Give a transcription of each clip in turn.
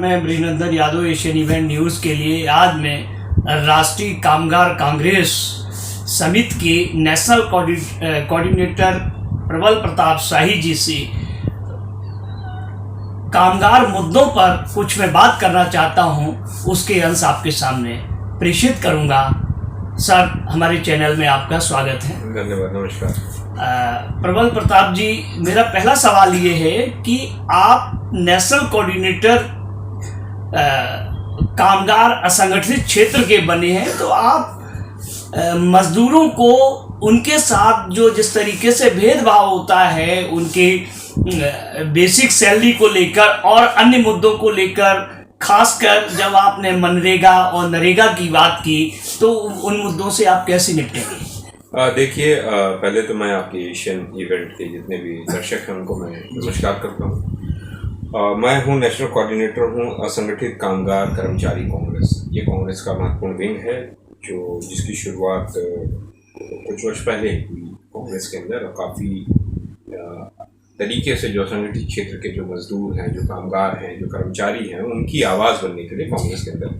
मैं अभिनंदन Yadav, Asian event news के लिए। आज मैं राष्ट्रीय कामगार कांग्रेस समिति के नेशनल कोऑर्डिनेटर प्रबल प्रताप शाही जी से कामगार मुद्दों पर कुछ मैं बात करना चाहता हूं, उसके अंश आपके सामने प्रेषित करूंगा। सर, हमारे चैनल में आपका स्वागत है। धन्यवाद, नमस्कार। प्रबल प्रताप जी, मेरा पहला सवाल ये है कि आप नेशनल कोऑर्डिनेटर कामगार असंगठित क्षेत्र के बने हैं, तो आप मजदूरों को उनके साथ जो जिस तरीके से भेदभाव होता है, उनके बेसिक सैलरी को लेकर और अन्य मुद्दों को लेकर, खासकर जब आपने मनरेगा और नरेगा की बात की, तो उन मुद्दों से आप कैसे निपटेंगे? देखिए, पहले तो मैं आपके एशियन इवेंट के जितने भी दर्शक हैं उनको मैं नमस्कार करता हूँ। मैं हूँ नेशनल कोऑर्डिनेटर हूँ असंगठित कामगार कर्मचारी कांग्रेस। ये कांग्रेस का महत्वपूर्ण विंग है जिसकी शुरुआत कुछ वर्ष पहले हुई कांग्रेस के अंदर, और काफ़ी तरीके से जो असंगठित क्षेत्र के जो मजदूर हैं, जो कामगार हैं, जो कर्मचारी हैं, उनकी आवाज़ बनने के लिए कांग्रेस के अंदर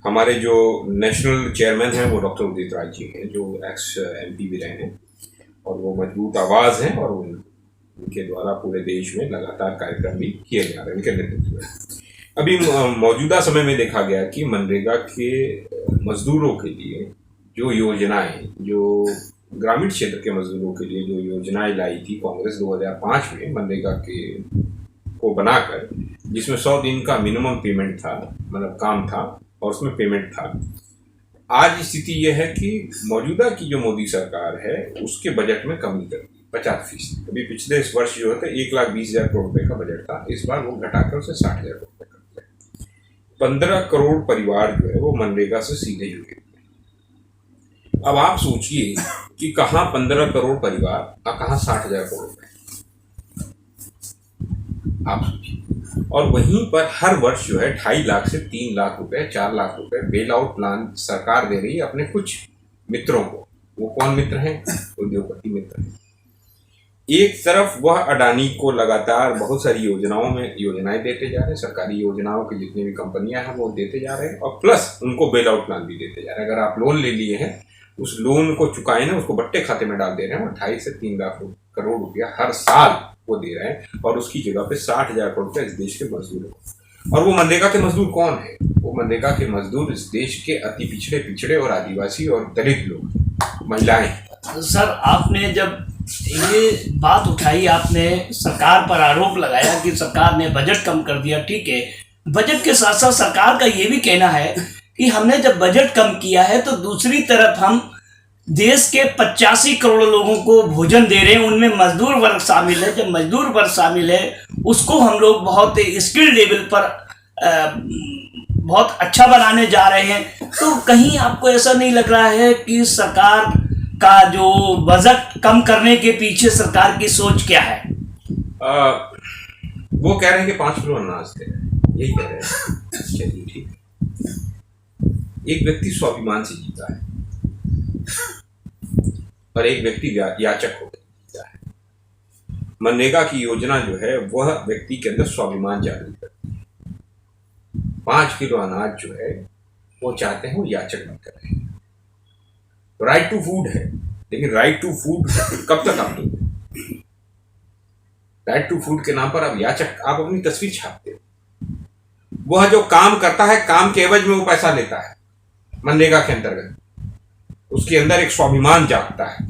हमारे जो नेशनल चेयरमैन हैं वो डॉक्टर उदित राय जी हैं, जो एक्स MP भी रहे हैं, और वो मजबूत आवाज़ हैं, और उनके द्वारा पूरे देश में लगातार कार्यक्रम भी किए जा रहे हैं उनके नेतृत्व में। अभी मौजूदा समय में देखा गया कि मनरेगा के मजदूरों के लिए जो योजनाएं, जो ग्रामीण क्षेत्र के मजदूरों के लिए जो योजनाएं लाई थी कांग्रेस 2005 में मनरेगा के को बनाकर, जिसमें 100 दिन का मिनिमम पेमेंट था, मतलब काम था और उसमें पेमेंट था। आज स्थिति यह है कि मौजूदा की जो मोदी सरकार है उसके बजट में कमी कर दी 50%। अभी पिछले इस वर्ष जो है 1,20,000 करोड़ रुपए का बजट था, इस बार वो घटाकर उसे 60,000 करोड़ रुपए कर दिया। 15 करोड़ परिवार जो है वो मनरेगा से सीधे जुड़े। अब आप सोचिए कि कहाँ 15 करोड़ परिवार और कहाँ 60,000 करोड़ रुपए, आप सोचिए। और वहीं पर हर वर्ष जो है 2.5 लाख से 3 लाख रुपए, 4 लाख रुपए बेल आउट प्लान सरकार दे रही है अपने कुछ मित्रों को। वो कौन मित्र हैं? उद्योगपति मित्र हैं। एक तरफ वह अडानी को लगातार बहुत सारी योजनाएं देते जा रहे हैं, सरकारी योजनाओं की जितनी भी कंपनियां हैं वो देते जा रहे हैं, और प्लस उनको बेल आउट प्लान भी देते जा रहे हैं। अगर आप लोन ले लिए हैं, उस लोन को चुकाए ना, उसको बट्टे खाते में डाल दे रहे हैं, और 2.5 से 3 लाख करोड़ रुपया हर साल वो दे रहे हैं, और उसकी जगह पे 60,000 करोड़ रुपये इस देश के मजदूरों को। और वो मनरेगा के मजदूर कौन है? वो मनरेगा के मजदूर इस देश के अति पिछड़े और आदिवासी और दलित लोग, महिलाएं। सर, आपने जब ये बात उठाई, आपने सरकार पर आरोप लगाया कि सरकार ने बजट कम कर दिया। ठीक है, बजट के साथ साथ सरकार का ये भी कहना है कि हमने जब बजट कम किया है तो दूसरी तरफ हम देश के 85 करोड़ लोगों को भोजन दे रहे हैं, उनमें मजदूर वर्ग शामिल है। जब मजदूर वर्ग शामिल है, उसको हम लोग बहुत स्किल लेवल पर बहुत अच्छा बनाने जा रहे हैं। तो कहीं आपको ऐसा नहीं लग रहा है कि सरकार का जो बजट कम करने के पीछे सरकार की सोच क्या है? वो कह रहे हैं कि 5 किलो अनाज दे रहे हैं, यही कह रहे हैं। चलिए ठीक है। एक व्यक्ति स्वाभिमान से जीता है और एक व्यक्ति याचक होकर जीता है। मनरेगा की योजना जो है वह व्यक्ति के अंदर स्वाभिमान जागृत करती है। 5 किलो अनाज जो है वो चाहते हैं वो याचक मत करें। राइट टू फूड है, लेकिन राइट टू फूड कब तक आप दोगे? राइट टू फूड के नाम पर आप याचक, आप अपनी तस्वीर छापते हो। वह जो काम करता है, काम के एवज में वो पैसा लेता है। मनरेगा के अंतर्गत उसके अंदर एक स्वाभिमान जागता है,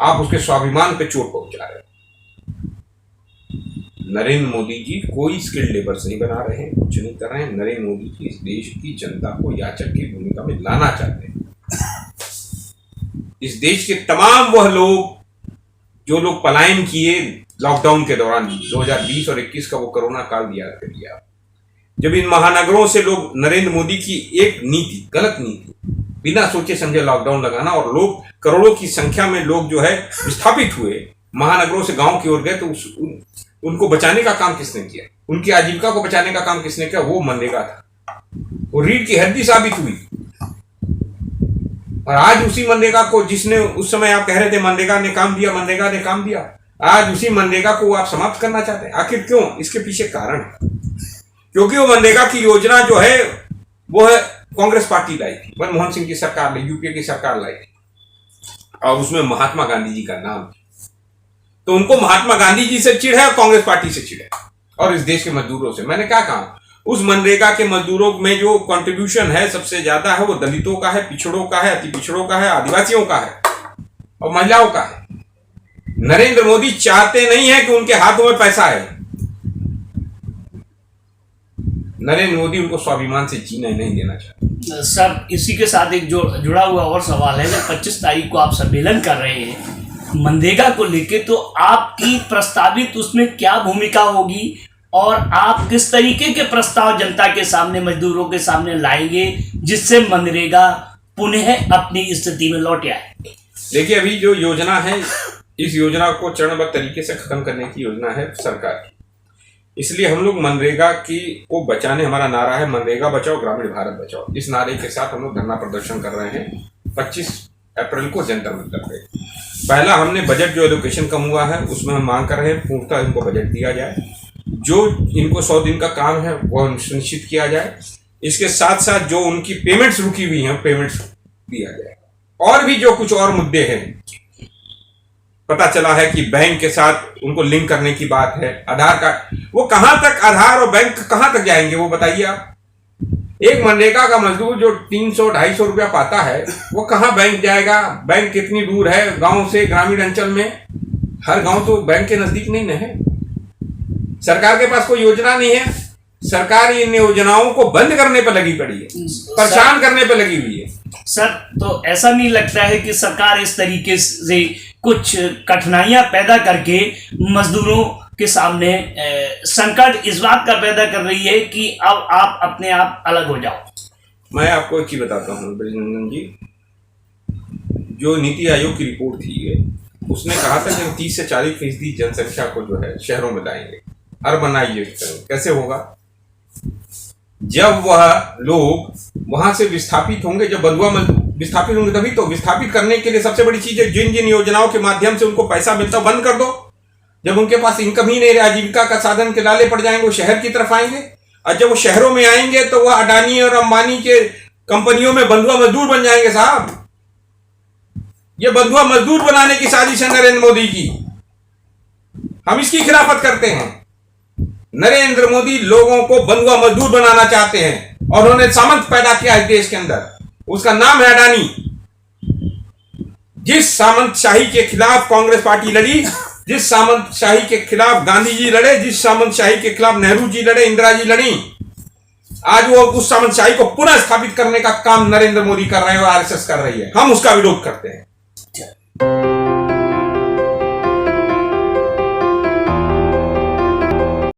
आप उसके स्वाभिमान पे चोट पहुंचा रहे हो। नरेंद्र मोदी जी कोई स्किल्ड लेबर नहीं बना रहे हैं, कुछ नहीं कर रहे हैं। नरेंद्र मोदी जी इस देश की जनता को याचक की भूमिका में लाना चाहते हैं। इस देश के तमाम वह लोग जो लोग पलायन किए लॉकडाउन के दौरान, 2020 और 21 का वो कोरोना काल याद करिए आप, जब इन महानगरों से लोग नरेंद्र मोदी की एक नीति, गलत नीति, बिना सोचे समझे लॉकडाउन लगाना, और लोग करोड़ों की संख्या में लोग जो है विस्थापित हुए, महानगरों से गांव की ओर गए, तो उनको बचाने का काम किसने किया? उनकी आजीविका को बचाने का काम किसने किया? वो मनरेगा था। वो रीढ़ की हड्डी साबित हुई। और आज उसी मनरेगा को, जिसने उस समय आप कह रहे थे मनरेगा ने काम दिया, मनरेगा ने काम दिया, आज उसी मनरेगा को आप समाप्त करना चाहते हैं। आखिर क्यों? इसके पीछे कारण है। क्योंकि वो मनरेगा की योजना जो है वो है कांग्रेस पार्टी लाई थी, मनमोहन सिंह की सरकार ने, यूपीए की सरकार लाई थी, और उसमें महात्मा गांधी जी का नाम, तो उनको महात्मा गांधी जी से चिढ़ है और कांग्रेस पार्टी से चिढ़ है और इस देश के मजदूरों से। मैंने क्या कहा, उस मनरेगा के मजदूरों में जो कंट्रीब्यूशन है सबसे ज्यादा है वो दलितों का है, पिछड़ों का है, अति पिछड़ों का है, आदिवासियों का है और महिलाओं का है। नरेंद्र मोदी चाहते नहीं है कि उनके हाथों में पैसा है। नरेंद्र मोदी उनको स्वाभिमान से जीने नहीं देना चाहते। सर, इसी के साथ एक जुड़ा हुआ और सवाल है, जब 25 तारीख को आप सम्मेलन कर रहे हैं मनरेगा को लेके, तो आपकी प्रस्तावित उसमें क्या भूमिका होगी और आप किस तरीके के प्रस्ताव जनता के सामने, मजदूरों के सामने लाएंगे जिससे मनरेगा पुनः अपनी स्थिति में लौट आए? देखिए, अभी जो योजना है, इस योजना को चरणबद्ध तरीके से खत्म करने की योजना है सरकार की। इसलिए हम लोग मनरेगा को बचाने, हमारा नारा है मनरेगा बचाओ ग्रामीण भारत बचाओ। इस नारे के साथ हम लोग धरना प्रदर्शन कर रहे हैं 25 अप्रैल को जंतर मंतर पे। पहला, हमने बजट जो एलोकेशन कम हुआ है उसमें हम मांग कर रहे हैं पूर्णतः इनको बजट दिया जाए, जो इनको 100 दिन का काम है वह सुनिश्चित किया जाए। इसके साथ साथ जो उनकी पेमेंट्स रुकी हुई हैं पेमेंट्स दिया जाए। और भी जो कुछ और मुद्दे हैं, पता चला है कि बैंक के साथ उनको लिंक करने की बात है, आधार कार्ड, वो कहां तक आधार और बैंक कहां तक जाएंगे वो बताइए आप। एक मनरेगा का मजदूर जो 300-250 रुपया पाता है वो कहां बैंक जाएगा? बैंक कितनी दूर है गांव से? ग्रामीण अंचल में हर गांव तो बैंक के नजदीक नहीं न है। सरकार के पास कोई योजना नहीं है, सरकार इन योजनाओं को बंद करने पर लगी पड़ी है, परेशान करने पर लगी हुई है। सर, तो ऐसा नहीं लगता है कि सरकार इस तरीके से कुछ कठिनाइयां पैदा करके मजदूरों के सामने संकट इस बात का पैदा कर रही है कि अब आप अपने आप अलग हो जाओ? मैं आपको एक चीज बताता हूँ ब्रजनंदन जी, जो नीति आयोग की रिपोर्ट थी उसने कहा था कि 30 से 40% जनसंख्या को जो है शहरों में लाएंगे, अर्बनाइजेशन। कैसे होगा? जब वह लोग वहां से विस्थापित होंगे, जब बंधुआ विस्थापित होंगे तभी तो। विस्थापित करने के लिए सबसे बड़ी चीज है जिन जिन योजनाओं के माध्यम से उनको पैसा मिलता है बंद कर दो। जब उनके पास इनकम ही नहीं रहा, आजीविका का साधन के लाले पड़ जाएंगे, वो शहर की तरफ आएंगे, और जब वो शहरों में आएंगे तो वह अडानी और अंबानी के कंपनियों में बंधुआ मजदूर बन जाएंगे। साहब, ये बंधुआ मजदूर बनाने की साजिश है नरेंद्र मोदी की, हम इसकी खिलाफत करते हैं। नरेंद्र मोदी लोगों को बंधुआ मजदूर बनाना चाहते हैं और उन्होंने सामंत पैदा किया है देश के अंदर, उसका नाम है अडानी। जिस सामंतशाही के खिलाफ कांग्रेस पार्टी लड़ी, जिस सामंतशाही के खिलाफ गांधी जी लड़े, जिस सामंतशाही के खिलाफ नेहरू जी लड़े, इंदिरा जी लड़ी, आज वो उस सामंतशाही को पुनः स्थापित करने का काम नरेंद्र मोदी कर रहे हैं और आरएसएस कर रही है। हम उसका विरोध करते हैं।